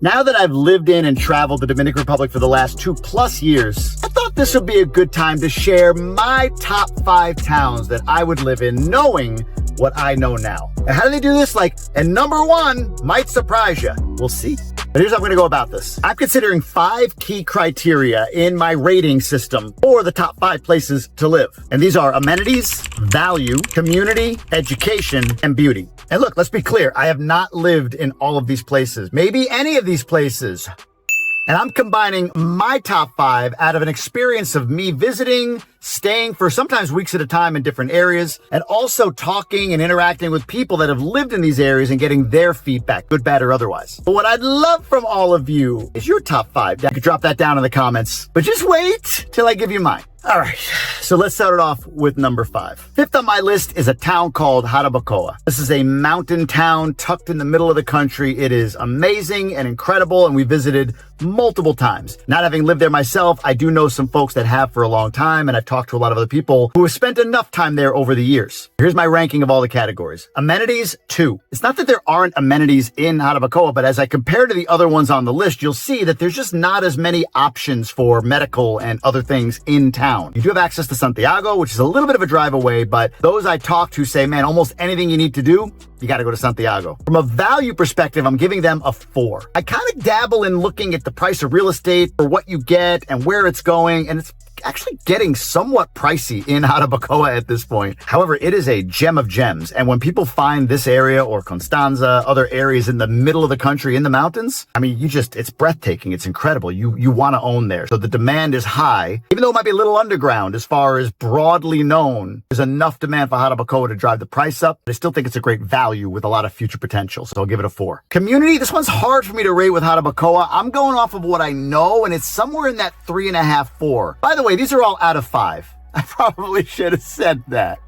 Now that I've lived in and traveled the Dominican Republic for the last 2+ years, I thought this would be a good time to share my top 5 towns that I would live in, knowing what I know now. And how do they do this? And number 1 might surprise you. We'll see. But here's how I'm going to go about this. I'm considering 5 key criteria in my rating system for the top 5 places to live. And these are amenities, value, community, education, and beauty. And look, let's be clear. I have not lived in all of these places, maybe any of these places. And I'm combining my top 5 out of an experience of me visiting, staying for sometimes weeks at a time in different areas, and also talking and interacting with people that have lived in these areas and getting their feedback, good, bad, or otherwise. But what I'd love from all of you is your top 5. You can drop that down in the comments, but just wait till I give you mine. All right, so let's start it off with number 5. 5th on my list is a town called Jarabacoa. This is a mountain town tucked in the middle of the country. It is amazing and incredible, and we visited multiple times. Not having lived there myself, I do know some folks that have for a long time, and I've talked to a lot of other people who have spent enough time there over the years. Here's my ranking of all the categories. Amenities, 2. It's not that there aren't amenities in Jarabacoa, but as I compare to the other ones on the list, you'll see that there's just not as many options for medical and other things in town. You do have access to Santiago, which is a little bit of a drive away, but those I talk to say, man, almost anything you need to do, you got to go to Santiago. From a value perspective, I'm giving them a 4. I kind of dabble in looking at the price of real estate for what you get and where it's going, and it's actually getting somewhat pricey in Jarabacoa at this point. However, it is a gem of gems. And when people find this area or Constanza, other areas in the middle of the country in the mountains, I mean, it's breathtaking. It's incredible. You want to own there. So the demand is high, even though it might be a little underground as far as broadly known. There's enough demand for Jarabacoa to drive the price up. But I still think it's a great value with a lot of future potential. So I'll give it a 4. Community, this one's hard for me to rate with Jarabacoa. I'm going off of what I know, and it's somewhere in that 3.5, 4. By the way, these are all out of 5. I probably should have said that.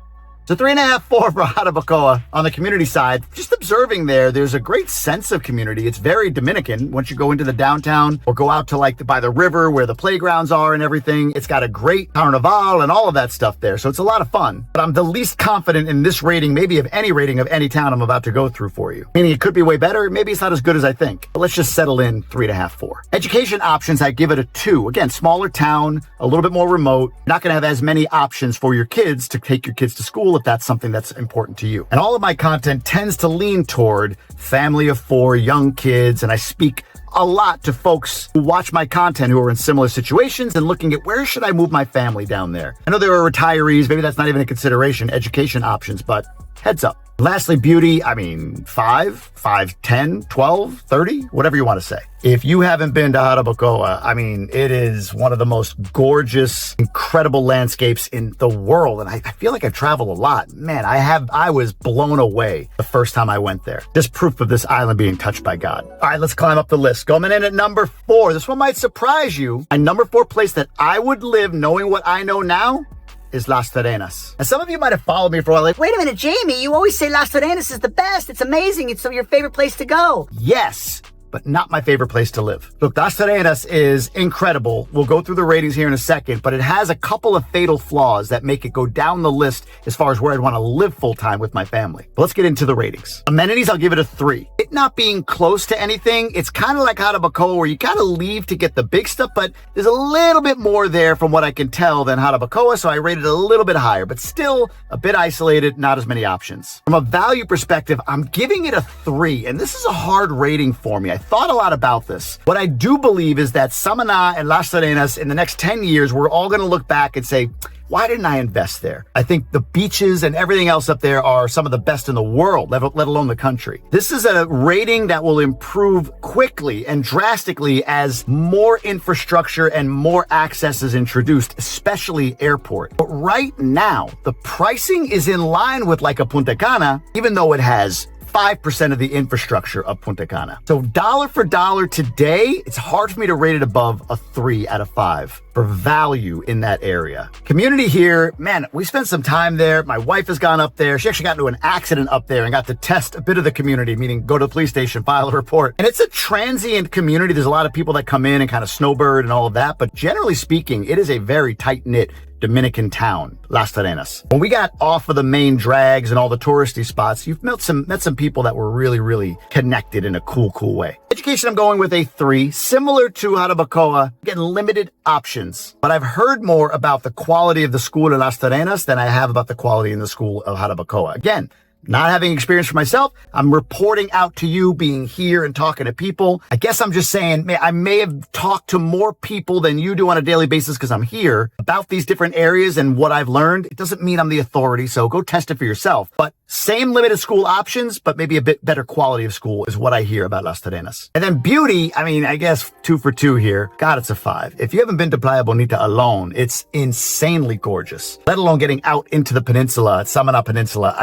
So 3.5, 4 for Jarabacoa. On the community side, just observing there's a great sense of community. It's very Dominican. Once you go into the downtown or go out to by the river where the playgrounds are and everything, it's got a great carnival and all of that stuff there. So it's a lot of fun. But I'm the least confident in this rating, maybe of any rating of any town I'm about to go through for you. Meaning it could be way better. Maybe it's not as good as I think. But let's just settle in 3.5, 4. Education options, I give it a 2. Again, smaller town, a little bit more remote. Not going to have as many options for your kids to take your kids to school if that's something that's important to you. And all of my content tends to lean toward family of 4, young kids, and I speak a lot to folks who watch my content who are in similar situations and looking at where should I move my family down there. I know there are retirees, maybe that's not even a consideration, education options, but heads up. Lastly, beauty, 5, 10, 12, 30, whatever you want to say. If you haven't been to Jarabacoa, it is one of the most gorgeous, incredible landscapes in the world. And I feel like I've traveled a lot. Man, I was blown away the first time I went there. Just proof of this island being touched by God. All right, let's climb up the list. Coming in at number 4. This one might surprise you. My number 4 place that I would live, knowing what I know now, is Las Terrenas. And some of you might have followed me for a while wait a minute, Jamie, you always say Las Terrenas is the best. It's amazing. It's your favorite place to go. Yes, but not my favorite place to live. Look, Las Terrenas is incredible. We'll go through the ratings here in a second, but it has a couple of fatal flaws that make it go down the list as far as where I'd want to live full time with my family. But let's get into the ratings. Amenities, I'll give it a 3. It not being close to anything, it's kind of like Jarabacoa where you gotta leave to get the big stuff, but there's a little bit more there from what I can tell than Jarabacoa, so I rated it a little bit higher, but still a bit isolated, not as many options. From a value perspective, I'm giving it a 3, and this is a hard rating for me. I thought a lot about this. What I do believe is that Samaná and Las Terrenas in the next 10 years, we're all going to look back and say, why didn't I invest there? I think the beaches and everything else up there are some of the best in the world, let alone the country. This is a rating that will improve quickly and drastically as more infrastructure and more access is introduced, especially airport. But right now, the pricing is in line with like a Punta Cana, even though it has 5% of the infrastructure of Punta Cana. So dollar for dollar today, it's hard for me to rate it above a 3 out of 5 for value in that area. Community here, man, we spent some time there. My wife has gone up there. She actually got into an accident up there and got to test a bit of the community, meaning go to the police station, file a report. And it's a transient community. There's a lot of people that come in and kind of snowbird and all of that. But generally speaking, it is a very tight-knit Dominican town, Las Terrenas. When we got off of the main drags and all the touristy spots, you've met some people that were really, really connected in a cool way. Education, I'm going with a 3, similar to Jarabacoa, getting limited options. But I've heard more about the quality of the school in Las Terrenas than I have about the quality in the school of Jarabacoa. Again, not having experience for myself, I'm reporting out to you, being here and talking to people. I guess I'm just saying, I may have talked to more people than you do on a daily basis because I'm here about these different areas and what I've learned. It doesn't mean I'm the authority, so go test it for yourself. But same limited school options, but maybe a bit better quality of school is what I hear about Las Terrenas. And then beauty, I guess 2 for 2 here. God, it's a 5. If you haven't been to Playa Bonita alone, it's insanely gorgeous. Let alone getting out into the peninsula, Samana Peninsula.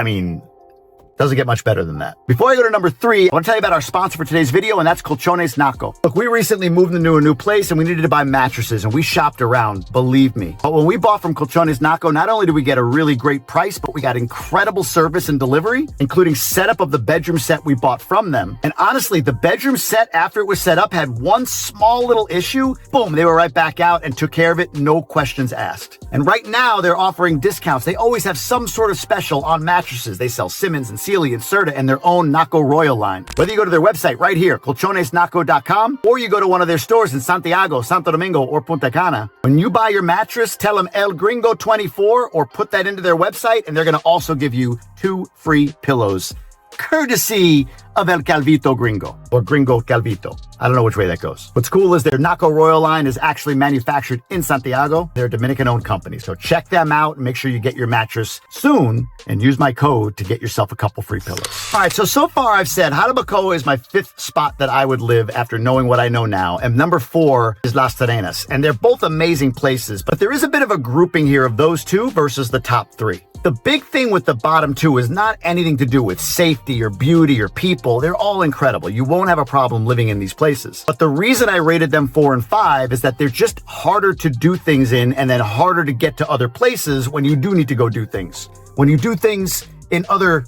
Doesn't get much better than that. Before I go to number 3, I want to tell you about our sponsor for today's video, and that's Colchones Naco. Look, we recently moved into a new place and we needed to buy mattresses, and we shopped around, believe me. But when we bought from Colchones Naco, not only did we get a really great price, but we got incredible service and delivery, including setup of the bedroom set we bought from them. And honestly, the bedroom set, after it was set up, had one small little issue. Boom, they were right back out and took care of it, no questions asked. And right now, they're offering discounts. They always have some sort of special on mattresses. They sell Simmons and Sealy and Serta and their own Naco Royal line. Whether you go to their website right here, colchonesnaco.com, or you go to one of their stores in Santiago, Santo Domingo, or Punta Cana, when you buy your mattress, tell them El Gringo 24 or put that into their website, and they're going to also give you 2 free pillows, courtesy of El Calvito Gringo, or Gringo Calvito. I don't know which way that goes. What's cool is their Naco Royal line is actually manufactured in Santiago. They're a Dominican-owned company, so check them out and make sure you get your mattress soon and use my code to get yourself a couple free pillows. All right, so far I've said Jarabacoa is my 5th spot that I would live after knowing what I know now, and number 4 is Las Terrenas, and they're both amazing places, but there is a bit of a grouping here of those 2 versus the top 3. The big thing with the bottom 2 is not anything to do with safety or beauty or people. They're all incredible. You won't have a problem living in these places. But the reason I rated them 4 and 5 is that they're just harder to do things in and then harder to get to other places when you do need to go do things. When you do things in other...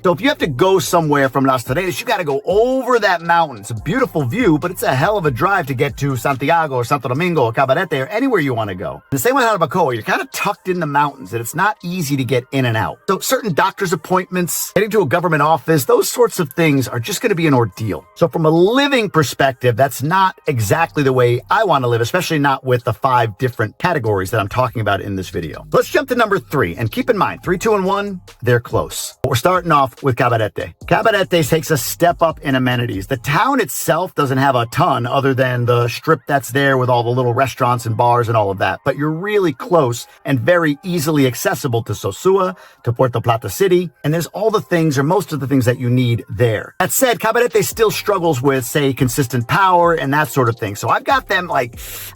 So if you have to go somewhere from Las Terrenas, you got to go over that mountain. It's a beautiful view, but it's a hell of a drive to get to Santiago or Santo Domingo or Cabarete or anywhere you want to go. The same with Jarabacoa, you're kind of tucked in the mountains and it's not easy to get in and out. So certain doctor's appointments, getting to a government office, those sorts of things are just going to be an ordeal. So from a living perspective, that's not exactly the way I want to live, especially not with the 5 different categories that I'm talking about in this video. Let's jump to number 3, and keep in mind, 3, 2, and 1, they're close. We're starting off with Cabarete. Cabarete takes a step up in amenities. The town itself doesn't have a ton other than the strip that's there with all the little restaurants and bars and all of that, but you're really close and very easily accessible to Sosua, to Puerto Plata City, and there's all the things or most of the things that you need there. That said, Cabarete still struggles with, say, consistent power and that sort of thing. So I've got them I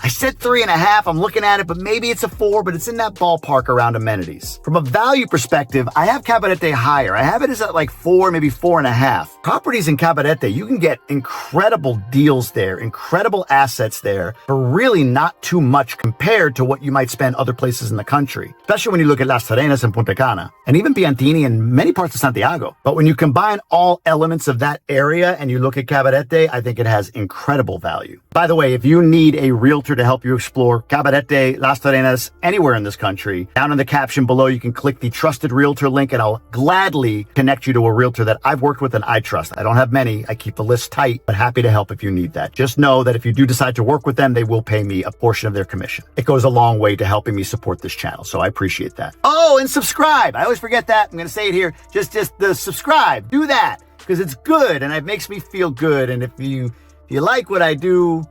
said 3.5, I'm looking at it, but maybe it's a 4, but it's in that ballpark around amenities. From a value perspective, I have Cabarete higher. I have it as at 4, maybe 4.5. Properties in Cabarete, you can get incredible deals there, incredible assets there for really not too much compared to what you might spend other places in the country, especially when you look at Las Terrenas and Punta Cana, and even Piantini and many parts of Santiago. But when you combine all elements of that area and you look at Cabarete, I think it has incredible value. By the way, if you need a realtor to help you explore Cabarete, Las Terrenas, anywhere in this country, down in the caption below, you can click the Trusted Realtor link and I'll gladly connect you to a realtor that I've worked with and I trust. I don't have many. I keep the list tight, but happy to help if you need that. Just know that if you do decide to work with them, they will pay me a portion of their commission. It goes a long way to helping me support this channel, so I appreciate that. Oh, and subscribe. I always forget that. I'm going to say it here. Just the subscribe. Do that because it's good and it makes me feel good. And if you like what I do,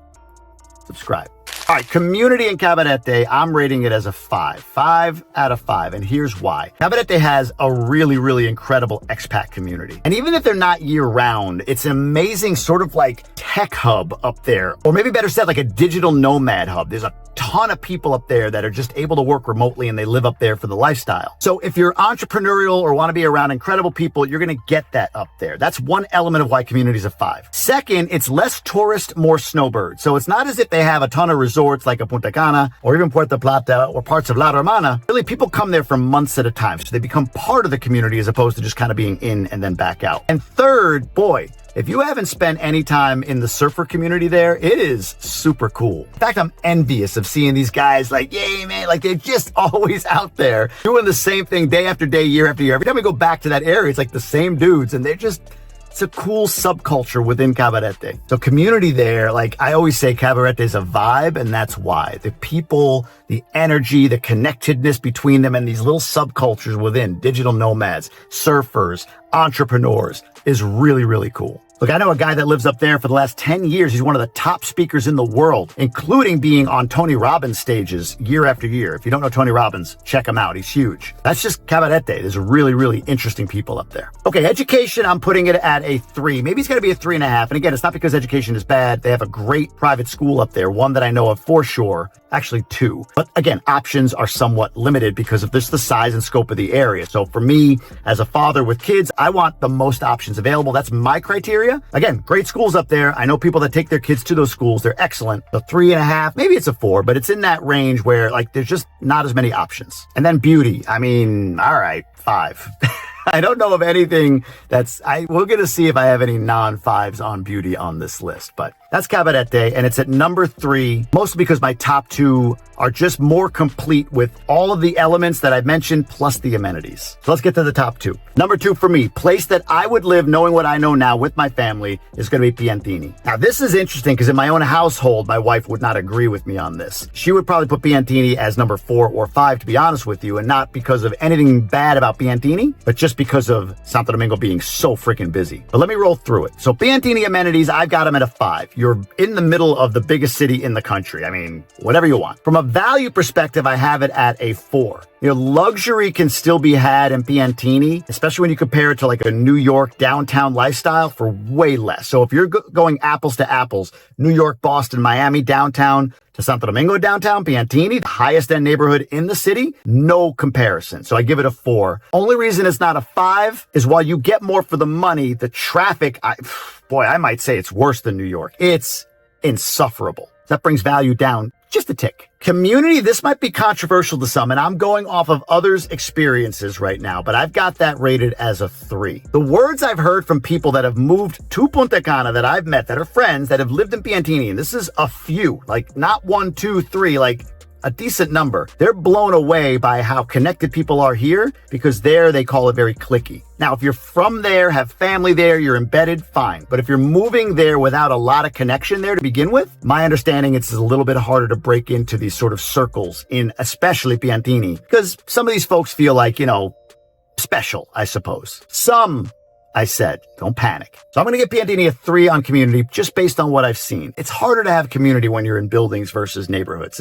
subscribe. All right, community in Cabarete, I'm rating it as a 5. 5 out of 5, and here's why. Cabarete has a really, really incredible expat community. And even if they're not year-round, it's an amazing sort of tech hub up there. Or maybe better said, a digital nomad hub. There's a ton of people up there that are just able to work remotely and they live up there for the lifestyle. So if you're entrepreneurial or want to be around incredible people, you're going to get that up there. That's one element of why community's a 5. Second, it's less tourist, more snowbird. So it's not as if they have a ton of resorts like a Punta Cana or even Puerto Plata or parts of La Romana. Really, people come there for months at a time. So they become part of the community as opposed to just kind of being in and then back out. And third, boy, If you haven't spent any time in the surfer community there, it is super cool. In fact, I'm envious of seeing these guys like, yay, man, like they're just always out there doing the same thing day after day, year after year. Every time we go back to that area, it's like the same dudes, and it's a cool subculture within Cabarete. So community there, like I always say, Cabarete is a vibe, and that's why. The people, the energy, the connectedness between them, and these little subcultures within digital nomads, surfers, entrepreneurs is really, really cool. Look, I know a guy that lives up there for the last 10 years. He's one of the top speakers in the world, including being on Tony Robbins stages year after year. If you don't know Tony Robbins, check him out. He's huge. That's just Cabarete. There's really, really interesting people up there. Okay, education, I'm putting it at a 3. Maybe it's going to be a 3.5. And again, it's not because education is bad. They have a great private school up there, one that I know of for sure. Actually 2. But again, options are somewhat limited because of this, the size and scope of the area. So for me, as a father with kids, I want the most options available. That's my criteria. Again, great schools up there. I know people that take their kids to those schools. They're excellent. The 3.5, maybe it's a 4, but it's in that range where like there's just not as many options. And then beauty. I mean, all right, 5. I don't know of anything we're going to see if I have any non-5s on beauty on this list, but that's Cabarete, and it's at number 3, mostly because my top 2 are just more complete with all of the elements that I've mentioned, plus the amenities. So let's get to the top 2. Number 2 for me, place that I would live knowing what I know now with my family is going to be Piantini. Now, this is interesting because in my own household, my wife would not agree with me on this. She would probably put Piantini as number 4 or 5, to be honest with you, and not because of anything bad about Piantini, but just because of Santo Domingo being so freaking busy. But let me roll through it. So Piantini amenities, I've got them at a 5. You're in the middle of the biggest city in the country. I mean, whatever you want. From a value perspective, I have it at a 4. Luxury can still be had in Piantini, especially when you compare it to like a New York downtown lifestyle for way less. So if you're going apples to apples, New York, Boston, Miami downtown to Santo Domingo downtown, Piantini, the highest end neighborhood in the city, no comparison. So I give it a 4. Only reason it's not a 5 is while you get more for the money, the traffic, I might say it's worse than New York. It's insufferable. That brings value down just a tick. Community, this might be controversial to some, and I'm going off of others' experiences right now, but I've got that rated as a 3. The words I've heard from people that have moved to Punta Cana that I've met that are friends that have lived in Piantini, and this is a few, like not 1, 2, 3, like a decent number. They're blown away by how connected people are here because there they call it very cliquey. Now, if you're from there, have family there, you're embedded, fine. But if you're moving there without a lot of connection there to begin with, my understanding it's a little bit harder to break into these sort of circles in especially Piantini because some of these folks feel like, special, I suppose. Some, I said, don't panic. So I'm going to give Piantini a 3 on community just based on what I've seen. It's harder to have community when you're in buildings versus neighborhoods.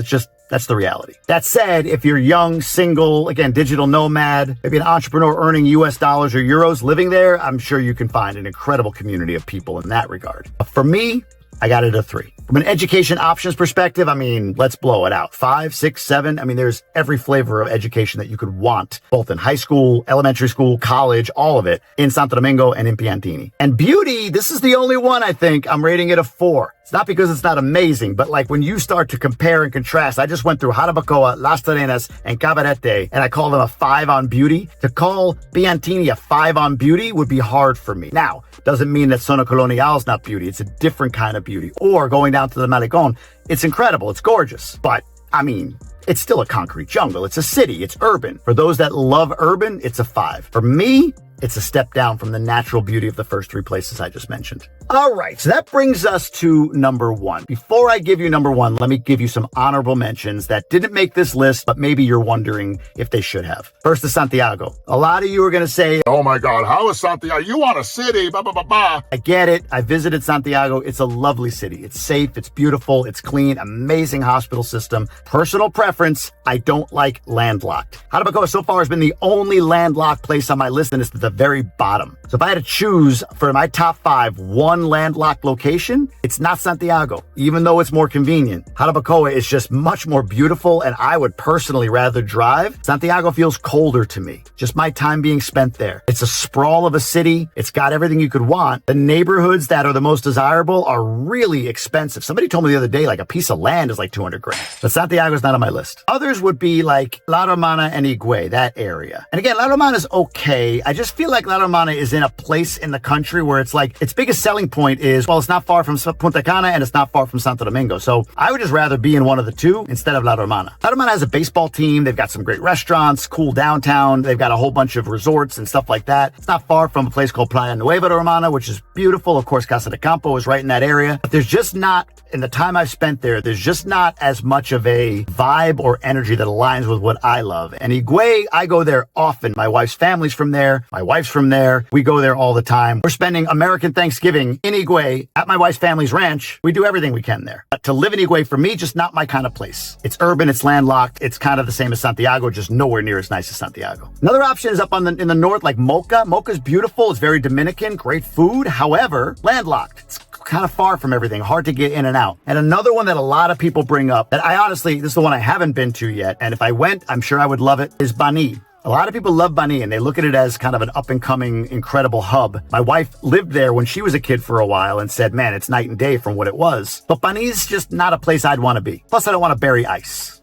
That's the reality. That said, if you're young, single, again, digital nomad, maybe an entrepreneur earning US dollars or euros living there, I'm sure you can find an incredible community of people in that regard. For me, I got it a 3. From an education options perspective, I mean, let's blow it out. 5, 6, 7. I mean, there's every flavor of education that you could want, both in high school, elementary school, college, all of it in Santo Domingo and in Piantini. And beauty, this is the only one I think I'm rating it a 4. It's not because it's not amazing, but like when you start to compare and contrast, I just went through Jarabacoa, Las Terrenas, and Cabarete, and I called them a 5 on beauty. To call Piantini a 5 on beauty would be hard for me. Now, doesn't mean that Zona Colonial is not beauty. It's a different kind of beauty. Or going down to the Malecon, it's incredible. It's gorgeous. But, I mean, it's still a concrete jungle. It's a city. It's urban. For those that love urban, it's a 5. For me, it's a step down from the natural beauty of the first 3 places I just mentioned. All right, so that brings us to number 1. Before I give you number 1, let me give you some honorable mentions that didn't make this list, but maybe you're wondering if they should have. First is Santiago. A lot of you are going to say, oh my God, how is Santiago? You want a city, blah, blah, blah, blah. I get it. I visited Santiago. It's a lovely city. It's safe. It's beautiful. It's clean. Amazing hospital system. Personal preference, I don't like landlocked. Jarabacoa so far has been the only landlocked place on my list, and it's at the very bottom. So if I had to choose for my top 5, one landlocked location, it's not Santiago, even though it's more convenient. Jarabacoa is just much more beautiful, and I would personally rather drive. Santiago feels colder to me. Just my time being spent there. It's a sprawl of a city. It's got everything you could want. The neighborhoods that are the most desirable are really expensive. Somebody told me the other day, like a piece of land is like 200 grand. But Santiago's not on my list. Others would be like La Romana and Higüey, that area. And again, La Romana is okay. I just feel like La Romana is in a place in the country where it's like its biggest selling selling point is, well, it's not far from Punta Cana and it's not far from Santo Domingo. So I would just rather be in one of the two instead of La Romana. La Romana has a baseball team. They've got some great restaurants, cool downtown. They've got a whole bunch of resorts and stuff like that. It's not far from a place called Playa Nueva de Romana, which is beautiful. Of course, Casa de Campo is right in that area. But there's just not, in the time I've spent there, there's just not as much of a vibe or energy that aligns with what I love. And Higüey, I go there often. My wife's family's from there. My wife's from there. We go there all the time. We're spending American Thanksgiving in Higüey at my wife's family's ranch. We do everything we can there. But to live in Higüey, for me, just not my kind of place. It's urban, it's landlocked. It's kind of the same as Santiago, just nowhere near as nice as Santiago. Another option is up in the north, like Moca. Moca's beautiful. It's very Dominican, great food. However, landlocked. It's kind of far from everything, hard to get in and out. And another one that a lot of people bring up that I honestly, this is the one I haven't been to yet, and if I went, I'm sure I would love it, is Bani. A lot of people love Bani and they look at it as kind of an up-and-coming, incredible hub. My wife lived there when she was a kid for a while and said, man, it's night and day from what it was. But Bani's just not a place I'd want to be. Plus, I don't want to bury ice.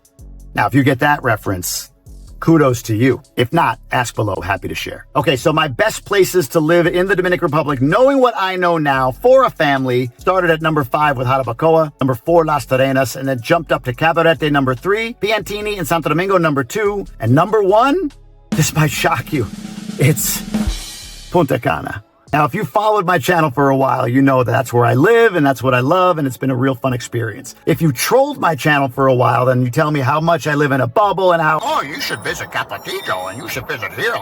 Now, if you get that reference, kudos to you. If not, ask below. Happy to share. Okay, so my best places to live in the Dominican Republic, knowing what I know now for a family, started at number 5 with Jarabacoa, number 4, Las Terrenas, and then jumped up to Cabarete, number 3, Piantini and Santo Domingo, number 2, and number 1, this might shock you, it's Punta Cana. Now, if you followed my channel for a while, you know that's where I live and that's what I love, and it's been a real fun experience. If you trolled my channel for a while, then you tell me how much I live in a bubble and how, Oh, you should visit Capatito and you should visit here.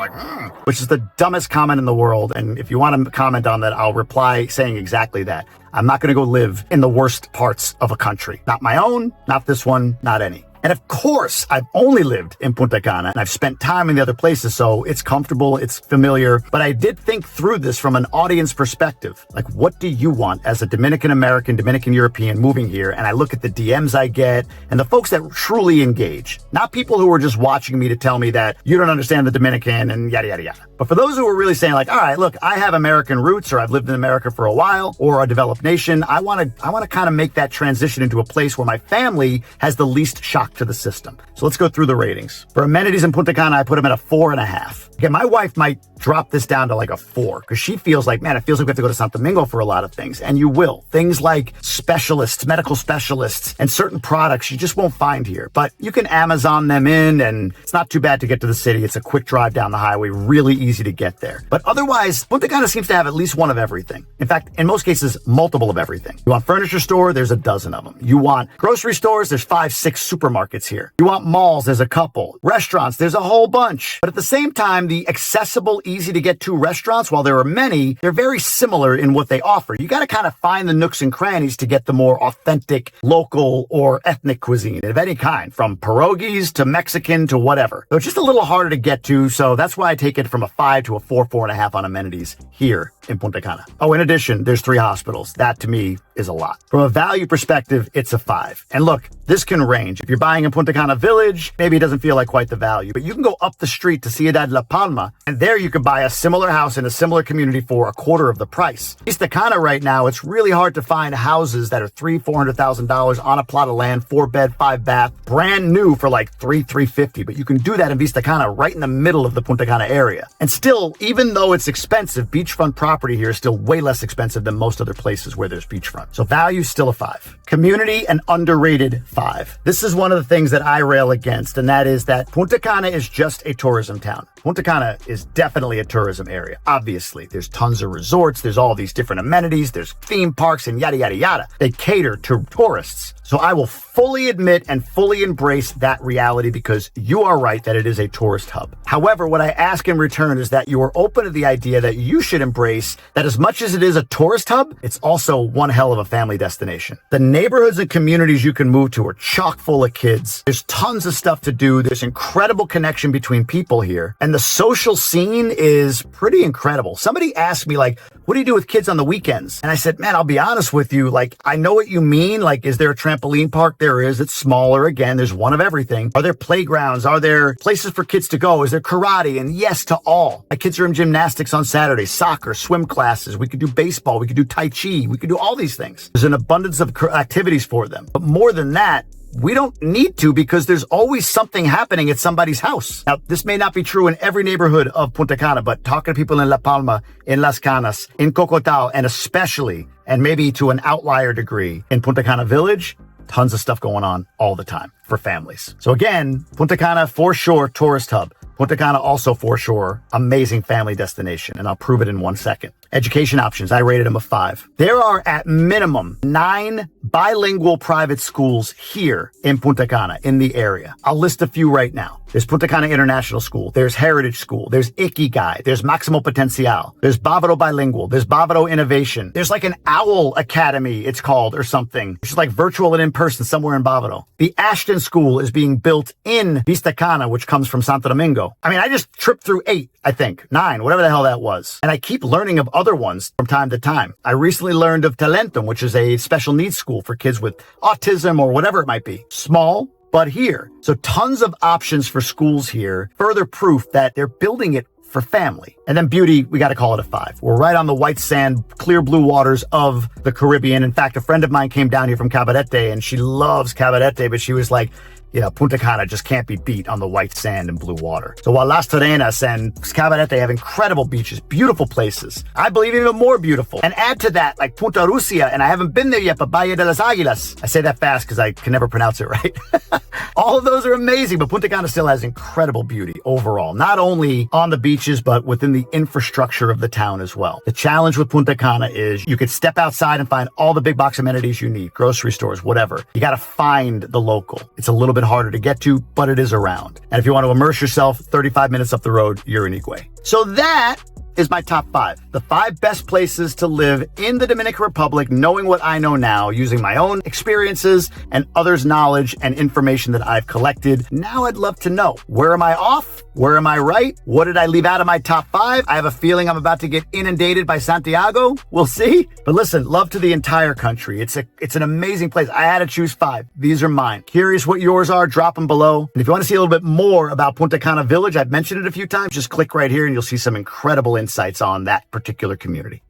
which is the dumbest comment in the world. And if you want to comment on that, I'll reply saying exactly that. I'm not going to go live in the worst parts of a country. Not my own, not this one, not any. And of course, I've only lived in Punta Cana and I've spent time in the other places, so it's comfortable, it's familiar. But I did think through this from an audience perspective. Like, what do you want as a Dominican American, Dominican European moving here? And I look at the DMs I get and the folks that truly engage, not people who are just watching me to tell me that you don't understand the Dominican and yada, yada, yada. But for those who are really saying like, all right, look, I have American roots or I've lived in America for a while or a developed nation. I want to kind of make that transition into a place where my family has the least shock to the system. So let's go through the ratings. For amenities in Punta Cana, I put them at a 4.5. Again, my wife might drop this down to like a 4 because she feels like, man, it feels like we have to go to Santo Domingo for a lot of things. And you will. Things like specialists, medical specialists, and certain products you just won't find here. But you can Amazon them in and it's not too bad to get to the city. It's a quick drive down the highway, really easy to get there. But otherwise, Punta Cana seems to have at least one of everything. In fact, in most cases, multiple of everything. You want furniture store, there's a dozen of them. You want grocery stores, there's 5, 6 supermarkets here. You want malls, there's a couple. Restaurants, there's a whole bunch. But at the same time, the accessible, easy to get to restaurants, while there are many, they're very similar in what they offer. You got to kind of find the nooks and crannies to get the more authentic, local, or ethnic cuisine of any kind, from pierogies to Mexican to whatever. So it's just a little harder to get to, so that's why I take it from a 5 to a 4, 4.5 on amenities here in Punta Cana. Oh, in addition, there's 3 hospitals. That to me is a lot. From a value perspective, it's a 5. And look, this can range. If you're buying in Punta Cana Village, maybe it doesn't feel like quite the value, but you can go up the street to Ciudad La Palma, and there you could buy a similar house in a similar community for a quarter of the price. Vista Cana right now, it's really hard to find houses that are $300,000-$400,000 on a plot of land, 4-bed, 5-bath, brand new for like $350, but you can do that in Vista Cana right in the middle of the Punta Cana area. And still, even though it's expensive, beachfront property here is still way less expensive than most other places where there's beachfront. So value still a 5. Community and underrated 5. This is one of the things that I rail against, and that is that Punta Cana is just a tourism town. Punta Cana is definitely a tourism area. Obviously, there's tons of resorts, there's all these different amenities, there's theme parks and yada, yada, yada. They cater to tourists. So I will fully admit and fully embrace that reality because you are right that it is a tourist hub. However, what I ask in return is that you are open to the idea that you should embrace that as much as it is a tourist hub, it's also one hell of a family destination. The neighborhoods and communities you can move to are chock full of kids. There's tons of stuff to do. There's incredible connection between people here. And the social scene is pretty incredible. Somebody asked me, like, what do you do with kids on the weekends? And I said, man, I'll be honest with you. Like, I know what you mean. Like, is there a trampoline park? There is. It's smaller. Again, there's one of everything. Are there playgrounds? Are there places for kids to go? Is there karate? And yes to all. My kids are in gymnastics on Saturdays, soccer, swim classes. We could do baseball. We could do Tai Chi. We could do all these things. There's an abundance of activities for them. But more than that, we don't need to because there's always something happening at somebody's house. Now, this may not be true in every neighborhood of Punta Cana, but talking to people in La Palma, in Las Canas, in Cocotao, and especially, and maybe to an outlier degree, in Punta Cana Village, tons of stuff going on all the time for families. So again, Punta Cana, for sure, tourist hub. Punta Cana also, for sure, amazing family destination, and I'll prove it in 1 second. Education options, I rated them a 5. There are at minimum 9 bilingual private schools here in Punta Cana, in the area. I'll list a few right now. There's Punta Cana International School, there's Heritage School, there's Ikigai, there's Maximo Potencial, there's Bávaro Bilingual, there's Bávaro Innovation, there's like an OWL Academy, it's called, or something. It's like virtual and in person somewhere in Bávaro. The Ashton School is being built in Vista Cana, which comes from Santo Domingo. I mean, I just tripped through 8, I think, 9, whatever the hell that was. And I keep learning of other ones from time to time. I recently learned of Talentum, which is a special needs school for kids with autism or whatever it might be. Small, but here. So tons of options for schools here. Further proof that they're building it for family. And then beauty, we got to call it a 5. We're right on the white sand, clear blue waters of the Caribbean. In fact, a friend of mine came down here from Cabarete and she loves Cabarete, but she was like, you know, Punta Cana just can't be beat on the white sand and blue water. So while Las Terrenas and Cabarete have incredible beaches, beautiful places, I believe even more beautiful. And add to that, like Punta Rusia, and I haven't been there yet, but Valle de las Águilas. I say that fast because I can never pronounce it right. All of those are amazing, but Punta Cana still has incredible beauty overall, not only on the beaches, but within the infrastructure of the town as well. The challenge with Punta Cana is you could step outside and find all the big box amenities you need, grocery stores, whatever. You got to find the local. It's a little bit harder to get to, but it is around. And if you want to immerse yourself 35 minutes up the road, you're in Higüey. So that is my top 5. The 5 best places to live in the Dominican Republic, knowing what I know now, using my own experiences and others' knowledge and information that I've collected. Now I'd love to know, where am I off? Where am I right? What did I leave out of my top 5? I have a feeling I'm about to get inundated by Santiago. We'll see. But listen, love to the entire country. It's an amazing place. I had to choose 5. These are mine. Curious what yours are? Drop them below. And if you want to see a little bit more about Punta Cana Village, I've mentioned it a few times. Just click right here and you'll see some incredible insights on that particular community.